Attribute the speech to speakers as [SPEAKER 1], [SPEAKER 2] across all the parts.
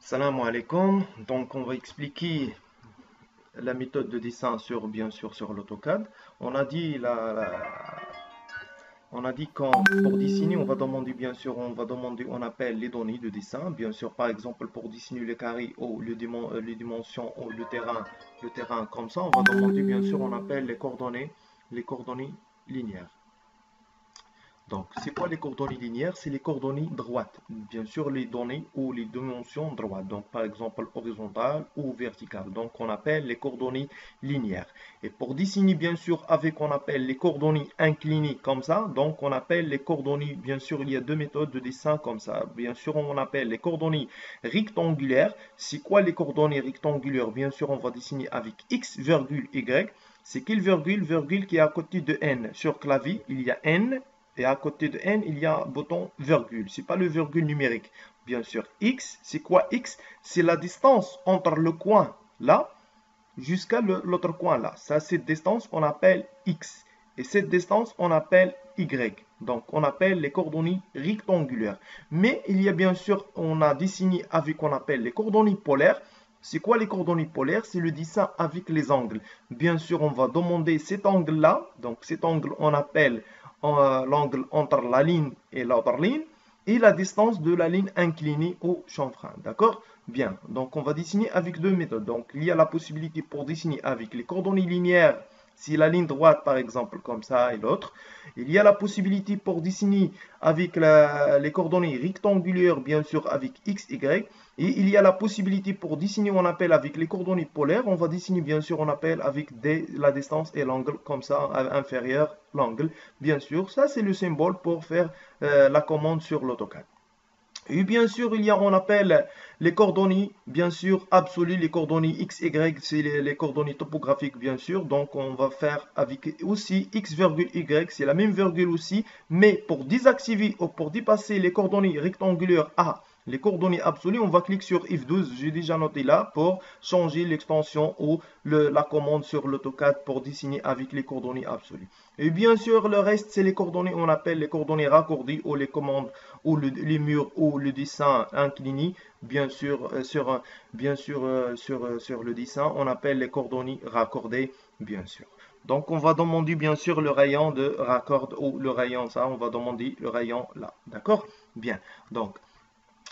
[SPEAKER 1] Salam alaikum. Donc, on va expliquer la méthode de dessin bien sûr, sur l'AutoCAD. On a dit on a dit quand pour dessiner, on va demander bien sûr, on appelle les données de dessin. Bien sûr, par exemple, pour dessiner le carré ou les dimensions ou le terrain comme ça, on va demander bien sûr, on appelle les coordonnées linéaires. Donc, c'est quoi les coordonnées linéaires? C'est les coordonnées droites. Bien sûr, les données ou les dimensions droites. Donc, par exemple, horizontale ou verticale. Donc, on appelle les coordonnées linéaires. Et pour dessiner, bien sûr, avec, on appelle les coordonnées inclinées comme ça. Donc, on appelle les coordonnées, bien sûr, il y a deux méthodes de dessin comme ça. Bien sûr, on appelle les coordonnées rectangulaires. C'est quoi les coordonnées rectangulaires? Bien sûr, on va dessiner avec X, virgule, Y. C'est quelle virgule? Virgule qui est à côté de N. Sur clavier, il y a N. Et à côté de N, il y a un bouton virgule. Ce n'est pas le virgule numérique. Bien sûr, X, c'est quoi X? C'est la distance entre le coin là jusqu'à l'autre coin là. Ça, cette distance, on appelle X. Et cette distance, on appelle Y. Donc, on appelle les coordonnées rectangulaires. Mais il y a bien sûr, on a dessiné avec, on appelle les coordonnées polaires. C'est quoi les coordonnées polaires? C'est le dessin avec les angles. Bien sûr, on va demander cet angle-là. Donc, cet angle, on appelle l'angle entre la ligne et l'autre ligne. Et la distance de la ligne inclinée au chanfrein. D'accord? Bien. Donc, on va dessiner avec deux méthodes. Donc, il y a la possibilité pour dessiner avec les coordonnées linéaires. Si la ligne droite, par exemple, comme ça et l'autre. Il y a la possibilité pour dessiner avec les coordonnées rectangulaires, bien sûr, avec X, Y. Et il y a la possibilité pour dessiner, on appelle avec les coordonnées polaires. On va dessiner, bien sûr, on appelle avec la distance et l'angle, comme ça, inférieur, l'angle. Bien sûr, ça, c'est le symbole pour faire la commande sur l'AutoCAD. Et bien sûr, on appelle les coordonnées, bien sûr, absolues, les coordonnées X, Y, c'est les coordonnées topographiques, bien sûr. Donc, on va faire avec aussi X, Y, c'est la même virgule aussi. Mais pour désactiver ou pour dépasser les coordonnées rectangulaires à les coordonnées absolues, on va cliquer sur F12, j'ai déjà noté là, pour changer l'extension ou la commande sur l'AutoCAD pour dessiner avec les coordonnées absolues. Et bien sûr, le reste, c'est les coordonnées, on appelle les coordonnées raccourcies ou les commandes ou les murs ou le dessin incliné. Bien sûr, sur le dessin, on appelle les coordonnées raccordées, bien sûr. Donc, on va demander bien sûr le rayon de raccord ou le rayon ça, on va demander le rayon là. D'accord? Bien. Donc,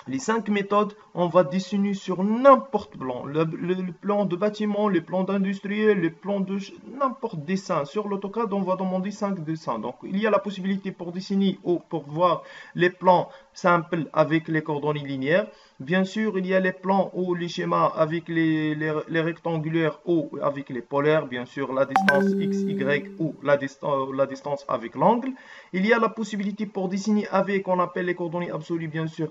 [SPEAKER 1] les 5 méthodes, on va dessiner sur n'importe plan. Le plan de bâtiment, les plans d'industriel, les plans de n'importe dessin. Sur l'AutoCAD, on va demander 5 dessins. Donc, il y a la possibilité pour dessiner ou pour voir les plans simples avec les coordonnées linéaires. Bien sûr, il y a les plans ou les schémas avec les rectangulaires ou avec les polaires. Bien sûr, la distance X, Y ou la distance avec l'angle. Il y a la possibilité pour dessiner avec, on appelle les coordonnées absolues, bien sûr,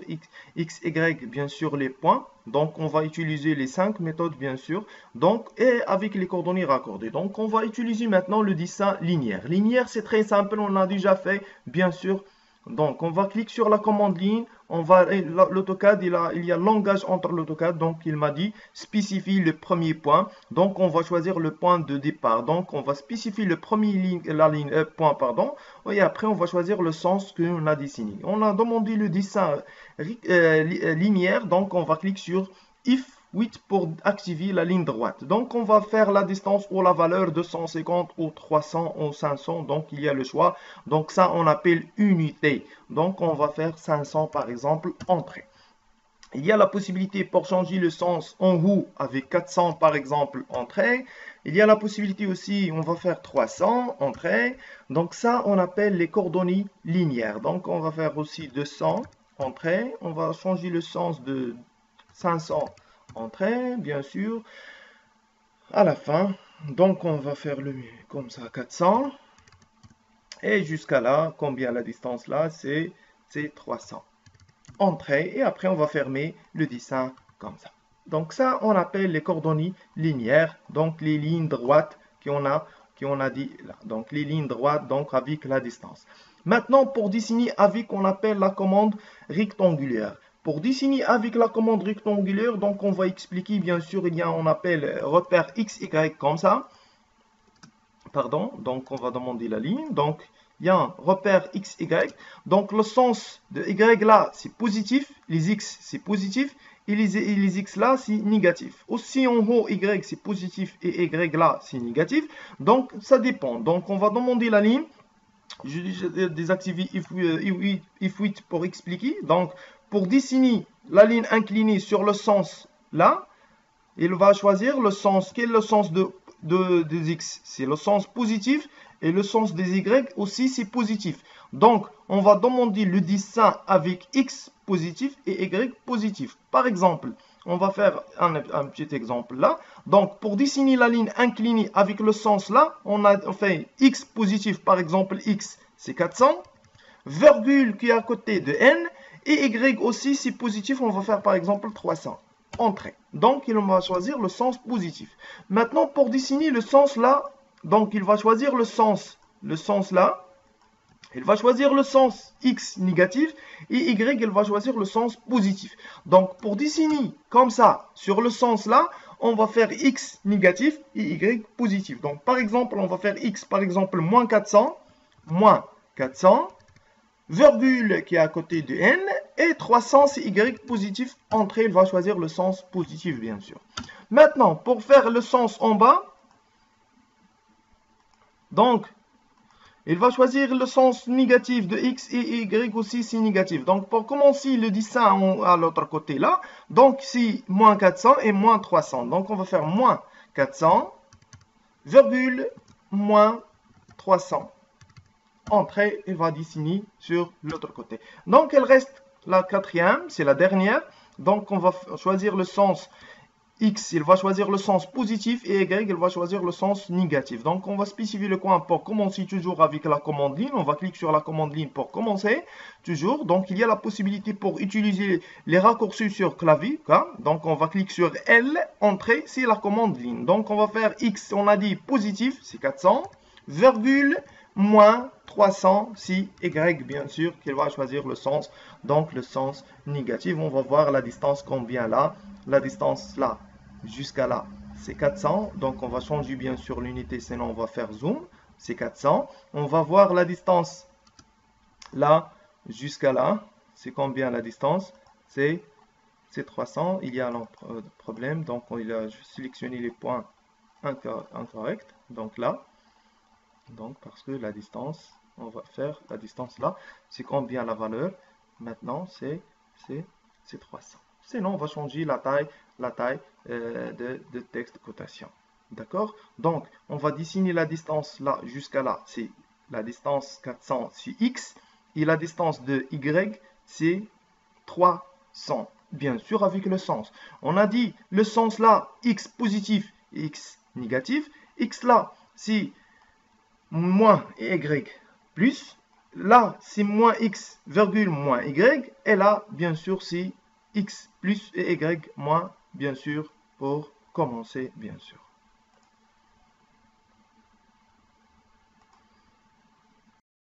[SPEAKER 1] X, Y, bien sûr, les points. Donc, on va utiliser les 5 méthodes, bien sûr. Donc, et avec les coordonnées raccordées. Donc, on va utiliser maintenant le dessin linéaire. Linéaire, c'est très simple, on a déjà fait, bien sûr. Donc, on va cliquer sur la commande ligne. L'AutoCAD, il y a langage entre l'AutoCAD. Donc, il m'a dit spécifie le premier point. Donc, on va choisir le point de départ. Donc, on va spécifier le premier point, pardon. Et après, on va choisir le sens que l'on a dessiné. On a demandé le dessin linéaire. Donc, on va cliquer sur if 8 pour activer la ligne droite. Donc, on va faire la distance ou la valeur de 150 ou 300 ou 500. Donc, il y a le choix. Donc, ça, on appelle unité. Donc, on va faire 500 par exemple, entrée. Il y a la possibilité pour changer le sens en haut avec 400 par exemple, entrée. Il y a la possibilité aussi, on va faire 300, entrée. Donc, ça, on appelle les coordonnées linéaires. Donc, on va faire aussi 200, entrée. On va changer le sens de 500, entrée, bien sûr, à la fin. Donc, on va faire le comme ça, 400. Et jusqu'à là, combien la distance là? C'est 300. Entrée. Et après, on va fermer le dessin comme ça. Donc, ça, on appelle les coordonnées linéaires. Donc, les lignes droites qu'on a dit là. Donc, les lignes droites, donc, avec la distance. Maintenant, pour dessiner avec, on appelle la commande rectangulaire. Pour dessiner avec la commande rectangulaire, donc on va expliquer, bien sûr, on appelle repère X, Y comme ça. Pardon, donc on va demander la ligne. Donc, il y a un repère x, y. Donc, le sens de y là, c'est positif. Les x, c'est positif. Et les x là, c'est négatif. Aussi, en haut, y, c'est positif. Et y là, c'est négatif. Donc, ça dépend. Donc, on va demander la ligne. Je désactive if with pour expliquer. Donc, pour dessiner la ligne inclinée sur le sens là, il va choisir le sens. Quel est le sens des x? C'est le sens positif. Et le sens des y aussi, c'est positif. Donc, on va demander le dessin avec x positif et y positif. Par exemple, on va faire un petit exemple là. Donc, pour dessiner la ligne inclinée avec le sens là, on fait x positif, par exemple, x, c'est 400. Virgule qui est à côté de n. Et y aussi, c'est positif, on va faire par exemple 300. Entrée. Donc, il va choisir le sens positif. Maintenant, pour dessiner le sens là, donc il va choisir le sens là. Il va choisir le sens x négatif et y, il va choisir le sens positif. Donc, pour dessiner comme ça, sur le sens là, on va faire x négatif et y positif. Donc, par exemple, on va faire x, par exemple, moins 400, virgule qui est à côté de n, et 300, c'est y positif. Entrée, il va choisir le sens positif, bien sûr. Maintenant, pour faire le sens en bas, donc, il va choisir le sens négatif de x et y aussi, c'est négatif. Donc, pour commencer le dessin à l'autre côté là, donc c'est moins 400 et moins 300. Donc, on va faire moins 400, virgule, moins 300. Entrée, il va dessiner sur l'autre côté. Donc, il reste la quatrième, c'est la dernière. Donc, on va choisir le sens x, il va choisir le sens positif et y, il va choisir le sens négatif. Donc, on va spécifier le coin pour commencer toujours avec la commande ligne. On va cliquer sur la commande ligne pour commencer toujours. Donc, il y a la possibilité pour utiliser les raccourcis sur clavier. Donc, on va cliquer sur L, entrée, c'est la commande ligne. Donc, on va faire x, on a dit positif, c'est 400, virgule, moins 300, si y, bien sûr, qu'il va choisir le sens, donc le sens négatif. On va voir la distance combien là. La distance là, jusqu'à là, c'est 400. Donc, on va changer bien sûr l'unité, sinon on va faire zoom. C'est 400. On va voir la distance là, jusqu'à là. C'est combien la distance? C'est 300. Il y a un problème. Donc, il a sélectionné les points incorrects. Donc là. Donc, parce que la distance, on va faire la distance là. C'est combien la valeur? Maintenant, c'est 300. Sinon, on va changer la taille de texte cotation. D'accord? Donc, on va dessiner la distance là jusqu'à là. C'est la distance 400, c'est x. Et la distance de y, c'est 300. Bien sûr, avec le sens. On a dit le sens là, x positif, x négatif. X là, c'est moins et y plus. Là, c'est moins x, virgule, moins y. Et là, bien sûr, c'est x plus et y moins, bien sûr, pour commencer, bien sûr.